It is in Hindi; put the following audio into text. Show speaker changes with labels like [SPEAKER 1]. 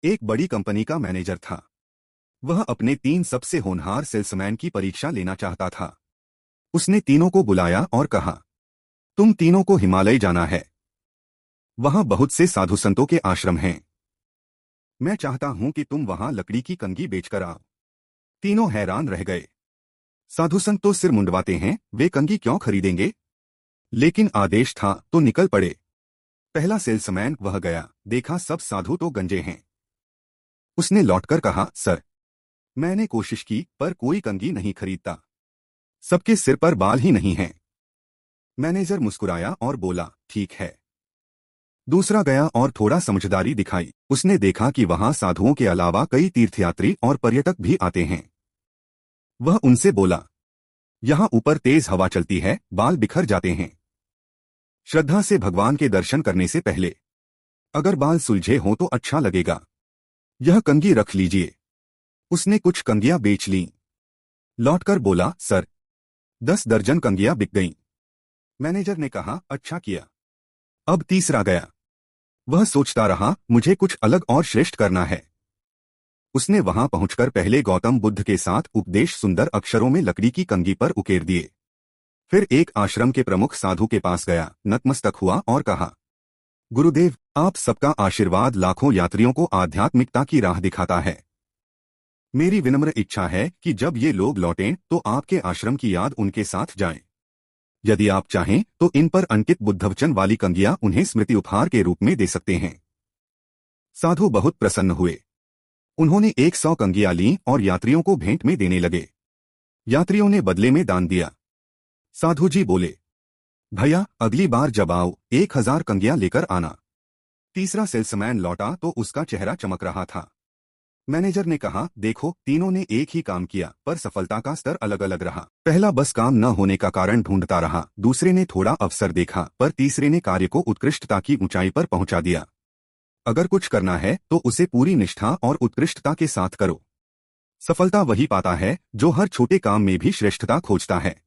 [SPEAKER 1] एक बड़ी कंपनी का मैनेजर था। वह अपने 3 सबसे होनहार सेल्समैन की परीक्षा लेना चाहता था। उसने तीनों को बुलाया और कहा, तुम तीनों को हिमालय जाना है। वहां बहुत से साधु संतों के आश्रम हैं। मैं चाहता हूं कि तुम वहां लकड़ी की कंघी बेचकर आओ। तीनों हैरान रह गए। साधु संत तो सिर मुंडवाते हैं, वे कंघी क्यों खरीदेंगे? लेकिन आदेश था तो निकल पड़े। पहला सेल्समैन वह गया, देखा सब साधु तो गंजे हैं। उसने लौटकर कहा, सर, मैंने कोशिश की पर कोई कंघी नहीं खरीदता। सबके सिर पर बाल ही नहीं हैं। मैनेजर मुस्कुराया और बोला, ठीक है। दूसरा गया और थोड़ा समझदारी दिखाई। उसने देखा कि वहां साधुओं के अलावा कई तीर्थयात्री और पर्यटक भी आते हैं। वह उनसे बोला, यहाँ ऊपर तेज हवा चलती है, बाल बिखर जाते हैं। श्रद्धा से भगवान के दर्शन करने से पहले अगर बाल सुलझे हों तो अच्छा लगेगा। यह कंघी रख लीजिए। उसने कुछ कंघियां बेच लीं। लौटकर बोला, सर, 10 दर्जन कंघियां बिक गईं। मैनेजर ने कहा, अच्छा किया। अब तीसरा गया। वह सोचता रहा, मुझे कुछ अलग और श्रेष्ठ करना है। उसने वहां पहुंचकर पहले गौतम बुद्ध के साथ उपदेश सुंदर अक्षरों में लकड़ी की कंघी पर उकेर दिए। फिर एक आश्रम के प्रमुख साधु के पास गया, नतमस्तक हुआ और कहा, गुरुदेव, आप सबका आशीर्वाद लाखों यात्रियों को आध्यात्मिकता की राह दिखाता है। मेरी विनम्र इच्छा है कि जब ये लोग लौटें तो आपके आश्रम की याद उनके साथ जाए। यदि आप चाहें तो इन पर अंकित बुद्धवचन वाली कंघियां उन्हें स्मृति उपहार के रूप में दे सकते हैं। साधु बहुत प्रसन्न हुए। उन्होंने 100 कंघियां लीं और यात्रियों को भेंट में देने लगे। यात्रियों ने बदले में दान दिया। साधु जी बोले, भैया, अगली बार जब आओ 1000 कंघियां लेकर आना। तीसरा सेल्समैन लौटा तो उसका चेहरा चमक रहा था। मैनेजर ने कहा, देखो, तीनों ने एक ही काम किया पर सफलता का स्तर अलग अलग रहा। पहला बस काम न होने का कारण ढूंढता रहा, दूसरे ने थोड़ा अवसर देखा, पर तीसरे ने कार्य को उत्कृष्टता की ऊंचाई पर पहुंचा दिया। अगर कुछ करना है तो उसे पूरी निष्ठा और उत्कृष्टता के साथ करो। सफलता वही पाता है जो हर छोटे काम में भी श्रेष्ठता खोजता है।